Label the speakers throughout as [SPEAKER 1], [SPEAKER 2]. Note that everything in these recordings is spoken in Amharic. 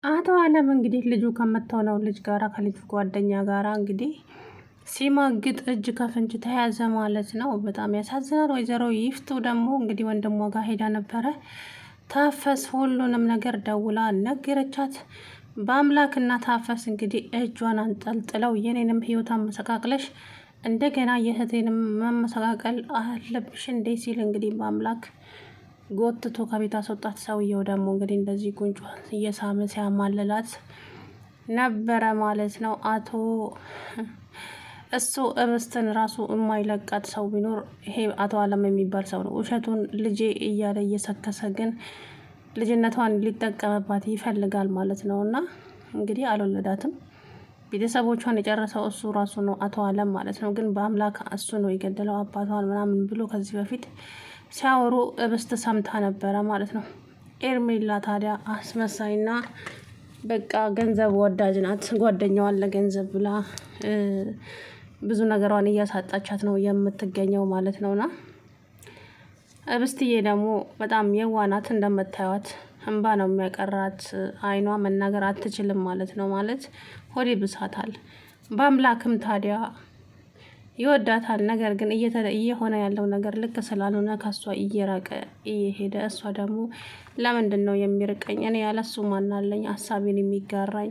[SPEAKER 1] አቶ አለም እንግዲህ ልጁ ከምትሆነው ልጅ ጋራ ከልጁ ጓደኛ ጋራ እንግዲህ ሲማግጥ እጅ ከፍንጅ ተያዘ ማለት ነው። በጣም ያሳዝናል። ወይዘሮ ይፍቱ ደግሞ እንግዲህ ወንድሟ ጋር ሄዳ ነበረ። ታፈስ ሁሉንም ነገር ደውላ ነገረቻት። በአምላክና ታፈስ እንግዲህ እጇን አንጠልጥለው የኔንም ህይወት አመሰቃቅለሽ እንደገና የእህቴንም መመሰቃቀል አለብሽ እንዴ ሲል እንግዲህ በአምላክ ጎትቶ ከቤት አስወጣት። ሰውየው ደግሞ እንግዲህ እንደዚህ ጉንጯን እየሳመ ሲያማልላት ነበረ ማለት ነው። እሱ እብስትን ራሱ የማይለቃት ሰው ቢኖር ይሄ አቶ አለም የሚባል ሰው ነው። ውሸቱን ልጄ እያለ እየሰከሰ ግን ልጅነቷን ሊጠቀምባት ይፈልጋል ማለት ነው። እና እንግዲህ አልወለዳትም። ቤተሰቦቿን የጨረሰው እሱ ራሱ ነው አቶ አለም ማለት ነው። ግን በአምላክ እሱ ነው የገደለው አባቷን ምናምን ብሎ ከዚህ በፊት ሲያወሩ እብስት ሰምታ ነበረ ማለት ነው። ኤርሜላ ታዲያ አስመሳይና በቃ ገንዘብ ወዳጅ ናት። ጓደኛዋን ለገንዘብ ብላ ብዙ ነገሯን እያሳጣቻት ነው የምትገኘው ማለት ነውና እብስትዬ ደግሞ በጣም የዋናት እንደምታዩት እንባ ነው የሚያቀራት። አይኗ መናገር አትችልም ማለት ነው። ማለት ሆዴ ብሳታል። በአምላክም ታዲያ ይወዳታል። ነገር ግን እየሆነ ያለው ነገር ልክ ስላልሆነ ከሷ እየራቀ እየሄደ እሷ ደግሞ ለምንድን ነው የሚርቀኝ? እኔ ያለሱ ማናለኝ ሀሳቤን የሚጋራኝ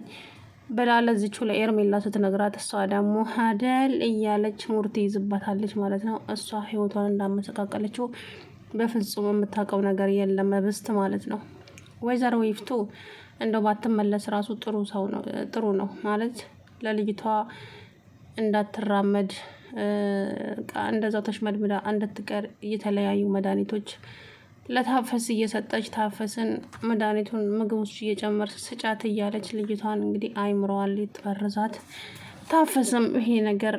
[SPEAKER 1] ብላ ለዚቹ ለኤርሜላ ስትነግራት እሷ ደግሞ ሀደል እያለች ሙርት ይዝባታለች ማለት ነው። እሷ ህይወቷን እንዳመሰቃቀለችው በፍጹም የምታውቀው ነገር የለም እብስት ማለት ነው። ወይዘሮ ይፍቱ እንደው ባትመለስ ራሱ ጥሩ ነው ማለት ለልጅቷ እንዳትራመድ እንደዛው ተሽመድምዳ እንድትቀር የተለያዩ መድኃኒቶች ለታፈስ እየሰጠች ታፈስን መድኃኒቱን ምግብ ውስጥ እየጨመር ስጫት እያለች ልጅቷን እንግዲህ አይምረዋል ልትፈርዛት። ታፈስም ይሄ ነገር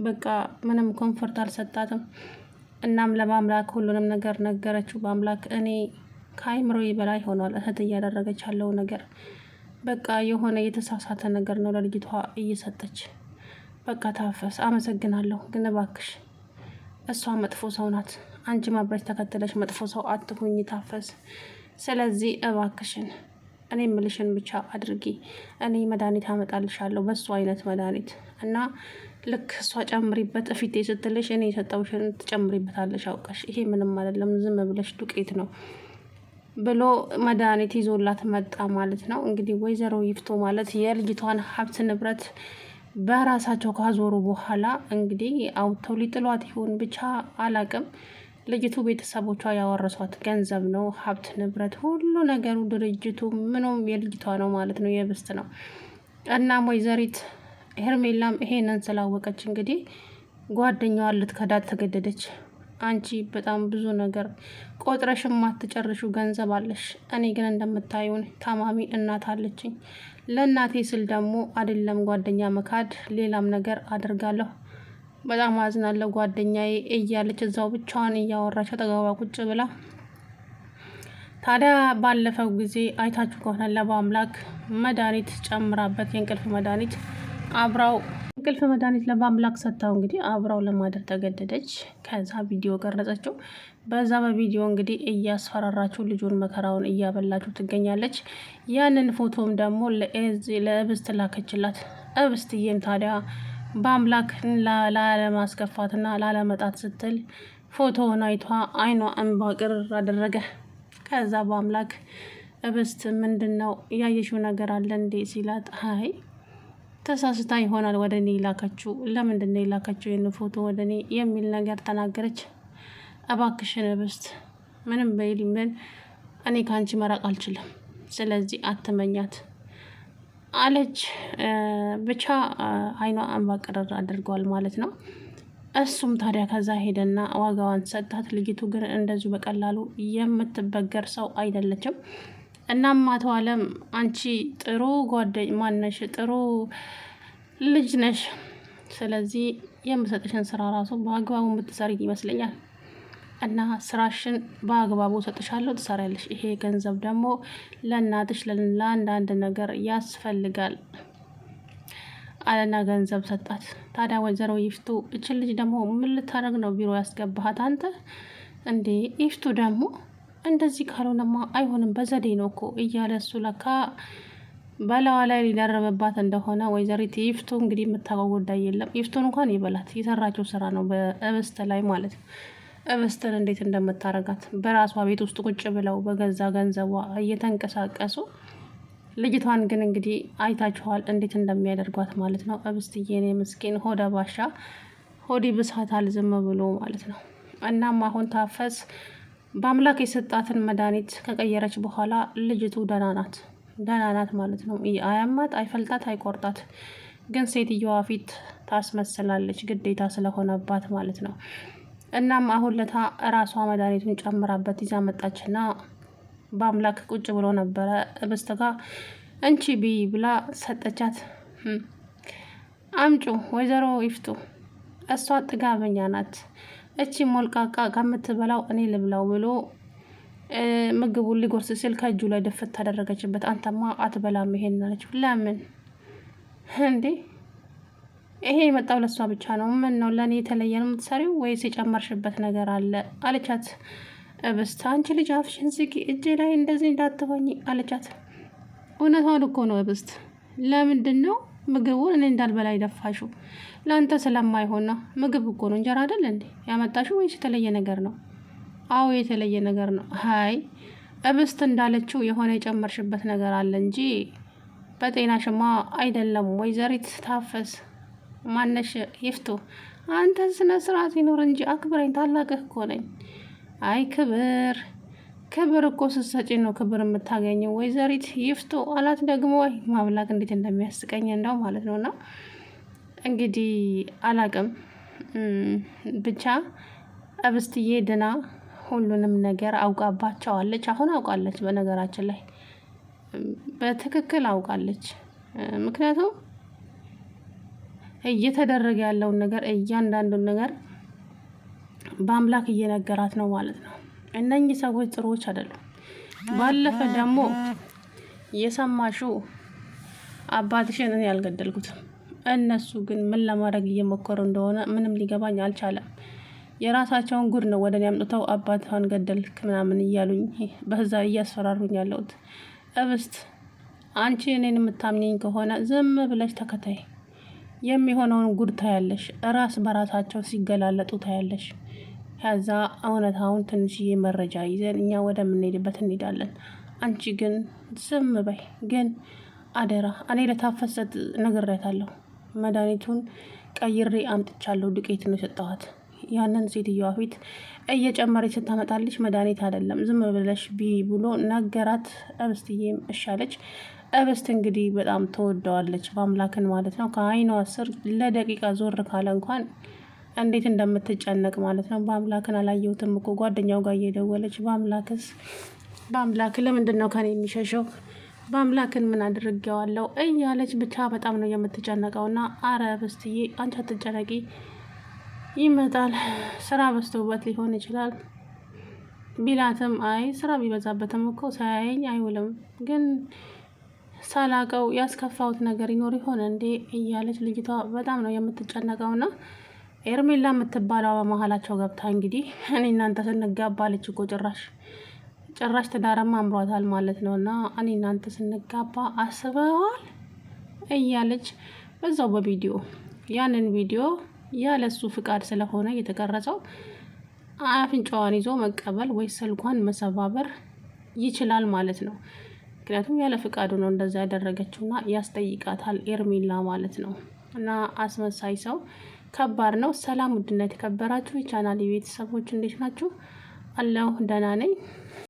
[SPEAKER 1] በቃ ምንም ኮንፈርት አልሰጣትም። እናም ለማምላክ ሁሉንም ነገር ነገረችው። በአምላክ እኔ ከአይምሮዬ በላይ ሆኗል እህት እያደረገች ያለው ነገር በቃ የሆነ የተሳሳተ ነገር ነው ለልጅቷ እየሰጠች። በቃ ታፈስ አመሰግናለሁ፣ ግን እባክሽ እሷ መጥፎ ሰው ናት። አንቺ ማብረሽ ተከትለሽ መጥፎ ሰው አትሁኝ ታፈስ። ስለዚህ እባክሽን እኔ ምልሽን ብቻ አድርጊ። እኔ መድኃኒት አመጣልሻለሁ በሱ አይነት መድኃኒት እና ልክ እሷ ጨምሪበት ፊቴ ስትልሽ እኔ የሰጠውሽን ትጨምሪበታለሽ አውቀሽ። ይሄ ምንም አይደለም ዝም ብለሽ ዱቄት ነው ብሎ መድኃኒት ይዞላት መጣ ማለት ነው። እንግዲህ ወይዘሮ ይፍቱ ማለት የልጅቷን ሀብት ንብረት በራሳቸው ካዞሩ በኋላ እንግዲህ አውጥተው ሊጥሏት ይሆን ብቻ አላቅም። ልጅቱ ቤተሰቦቿ ያወረሷት ገንዘብ ነው፣ ሀብት ንብረት፣ ሁሉ ነገሩ ድርጅቱ ምንም የልጅቷ ነው ማለት ነው፣ የብስት ነው። እናም ወይዘሪት ሄርሜላም ይሄንን ስላወቀች እንግዲህ ጓደኛዋን ልትከዳት ተገደደች። አንቺ በጣም ብዙ ነገር ቆጥረሽ ማትጨርሹ ገንዘብ አለሽ። እኔ ግን እንደምታዩን ታማሚ እናት አለችኝ። ለእናቴ ስል ደግሞ አይደለም ጓደኛ መካድ ሌላም ነገር አድርጋለሁ። በጣም አዝናለሁ ጓደኛዬ እያለች እዛው ብቻዋን እያወራች አጠገቧ ቁጭ ብላ። ታዲያ ባለፈው ጊዜ አይታችሁ ከሆነ ለበአምላክ መድኃኒት ጨምራበት የእንቅልፍ መድኃኒት አብራው እንቅልፍ መድኃኒት ለበአምላክ ሰጥታው እንግዲህ አብራው ለማደር ተገደደች። ከዛ ቪዲዮ ቀረጸችው። በዛ በቪዲዮ እንግዲህ እያስፈራራችሁ ልጁን መከራውን እያበላችሁ ትገኛለች። ያንን ፎቶም ደግሞ ለእብስት ላከችላት። እብስትዬም ታዲያ በአምላክ ላለማስከፋትና ላለመጣት ስትል ፎቶውን አይቷ አይኗ እንባ ቅርር አደረገ። ከዛ በአምላክ እብስት ምንድን ነው ያየሽው ነገር አለ እንዴ ሲላት፣ አይ ተሳስታ ይሆናል ወደ እኔ ላከችው። ለምንድን ነው የላከችው ይህን ፎቶ ወደ እኔ የሚል ነገር ተናገረች። እባክሽን እብስት ምንም በይል ምን እኔ ከአንቺ መራቅ አልችልም፣ ስለዚህ አትመኛት አለች። ብቻ አይኗ እንባ ቅርር አድርጓል ማለት ነው። እሱም ታዲያ ከዛ ሄደና ዋጋዋን ሰጣት። ልጅቱ ግን እንደዚሁ በቀላሉ የምትበገር ሰው አይደለችም። እናም አቶ አለም አንቺ ጥሩ ጓደኛ ማነሽ፣ ጥሩ ልጅ ነሽ። ስለዚህ የምሰጥሽን ስራ ራሱ በአግባቡ የምትሰሪ ይመስለኛል እና ስራሽን በአግባቡ ሰጥሻለሁ፣ ትሰሪያለሽ። ይሄ ገንዘብ ደግሞ ለእናትሽ ለአንዳንድ ነገር ያስፈልጋል አለና ገንዘብ ሰጣት። ታዲያ ወይዘሮ ይፍቱ እችን ልጅ ደግሞ ምን ልታደርግ ነው ቢሮ ያስገባሃት አንተ እንዴ? ይፍቱ ደግሞ እንደዚህ ካልሆነማ አይሆንም በዘዴ ነው እኮ እያለ እሱ ለካ በላዋ ላይ ሊደረበባት እንደሆነ ወይዘሪት ይፍቱ እንግዲህ የምታውቀው ጉዳይ የለም። ይፍቱን እንኳን ይበላት የሰራችው ስራ ነው በእብስት ላይ ማለት ነው። እብስትን እንዴት እንደምታረጋት በራሷ ቤት ውስጥ ቁጭ ብለው በገዛ ገንዘቧ እየተንቀሳቀሱ ልጅቷን ግን እንግዲህ አይታችኋል እንዴት እንደሚያደርጓት ማለት ነው። እብስትዬ እኔ ምስኪን ሆደ ባሻ ሆዲ ብሳታል ዝም ብሎ ማለት ነው። እናም አሁን ታፈስ በአምላክ የሰጣትን መድኃኒት ከቀየረች በኋላ ልጅቱ ደህና ናት ማለት ነው። አያማት፣ አይፈልጣት፣ አይቆርጣት። ግን ሴትየዋ ፊት ታስመስላለች ግዴታ ስለሆነባት ማለት ነው። እናም አሁን ለታ እራሷ መድኃኒቱን ጨምራበት ይዛ መጣችና በአምላክ ቁጭ ብሎ ነበረ እብስት ጋር እንቺ ቢ ብላ ሰጠቻት። አምጩ ወይዘሮ ይፍቱ፣ እሷ ጥጋበኛ ናት። እቺ ሞልቃቃ ከምትበላው እኔ ልብላው ብሎ ምግቡን ሊጎርስ ሲል ከእጁ ላይ ድፍት ታደረገችበት። አንተማ አትበላም ይሄን አለች። ለምን እንዴ? ይሄ የመጣው ለሷ ብቻ ነው። ምን ነው ለእኔ የተለየ ነው የምትሰሪው ወይስ የጨመርሽበት ነገር አለ አለቻት። እብስት አንቺ ልጅ አፍሽን ዝጊ፣ እጄ ላይ እንደዚህ እንዳትሆኝ አለቻት። እውነቷን እኮ ነው እብስት። ለምንድን ነው ምግቡን እኔ እንዳልበላ ይደፋሹ? ለአንተ ስለማይሆን ነው። ምግብ እኮ ነው፣ እንጀራ አይደል እንዴ ያመጣሽው? ወይስ የተለየ ነገር ነው? አዎ የተለየ ነገር ነው። ሀይ እብስት እንዳለችው የሆነ የጨመርሽበት ነገር አለ እንጂ በጤናሽማ አይደለም። ወይዘሪት ታፈስ ማነሽ ይፍቱ፣ አንተ ስነ ስርዓት ይኖር እንጂ አክብረኝ፣ ታላቅህ እኮ ነኝ። አይ ክብር እኮ ስትሰጪ ነው ክብር የምታገኘው ወይዘሪት ይፍቱ አላት። ደግሞ ወይ ማብላክ እንዴት እንደሚያስቀኝ እንደው ማለት ነውና እንግዲህ አላቅም ብቻ እብስትዬ ድና ሁሉንም ነገር አውቃባቸዋለች። አሁን አውቃለች፣ በነገራችን ላይ በትክክል አውቃለች። ምክንያቱም እየተደረገ ያለውን ነገር እያንዳንዱን ነገር በአምላክ እየነገራት ነው ማለት ነው። እነኚህ ሰዎች ጥሩዎች አይደሉም። ባለፈ ደግሞ የሰማሽው አባትሽን እኔ ያልገደልኩትም እነሱ ግን ምን ለማድረግ እየሞከሩ እንደሆነ ምንም ሊገባኝ አልቻለም። የራሳቸውን ጉድ ነው ወደ እኔ አምጥተው አባትህን ገደልክ ምናምን እያሉኝ በዛ እያስፈራሩኝ ያለሁት። እብስት አንቺ እኔን የምታምኘኝ ከሆነ ዝም ብለሽ ተከታይ፣ የሚሆነውን ጉድ ታያለሽ። ራስ በራሳቸው ሲገላለጡ ታያለሽ። ከዛ እውነታውን ትንሽዬ መረጃ ይዘን እኛ ወደምንሄድበት እንሄዳለን። አንቺ ግን ዝም በይ። ግን አደራ እኔ ለታፈሰት ነግሬያታለሁ። መድኃኒቱን ቀይሬ አምጥቻለሁ። ዱቄት ነው የሰጠኋት። ያንን ሴትዮዋ ፊት እየጨመረች ስታመጣልሽ መድኃኒት አይደለም ዝም ብለሽ ቢ ብሎ ነገራት። እብስትዬም እሻለች። እብስት እንግዲህ በጣም ተወደዋለች በአምላክን ማለት ነው። ከአይኗ ስር ለደቂቃ ዞር ካለ እንኳን እንዴት እንደምትጨነቅ ማለት ነው። በአምላክን አላየሁትም እኮ ጓደኛው ጋር እየደወለች በአምላክ ለምንድን ነው ከኔ የሚሸሸው? በአምላክን ምን አድርጌዋለሁ እያለች ብቻ በጣም ነው የምትጨነቀውና አረ እብስትዬ አንቺ አትጨነቂ፣ ይመጣል። ስራ በዝቶበት ሊሆን ይችላል ቢላትም አይ ስራ ቢበዛበትም እኮ ሳያየኝ አይውልም። ግን ሳላቀው ያስከፋውት ነገር ይኖር ይሆን እንዴ እያለች ልጅቷ በጣም ነው የምትጨነቀውና ኤርሜላ የምትባለው በመሀላቸው ገብታ እንግዲህ እኔ እናንተ ስንጋባ አለች እኮ ጭራሽ ትዳርማ አምሯታል ማለት ነው። እና እኔ እናንተ ስንጋባ አስበዋል እያለች በዛው በቪዲዮ ያንን ቪዲዮ ያለሱ ፍቃድ ስለሆነ የተቀረጸው አፍንጫዋን ይዞ መቀበል ወይ ስልኳን መሰባበር ይችላል ማለት ነው። ምክንያቱም ያለ ፍቃዱ ነው እንደዛ ያደረገችውና ያስጠይቃታል ኤርሜላ ማለት ነው። እና አስመሳይ ሰው ከባድ ነው። ሰላም ውድና የተከበራችሁ የቻናል ቤተሰቦች እንዴት ናችሁ? አለሁ ደህና ነኝ።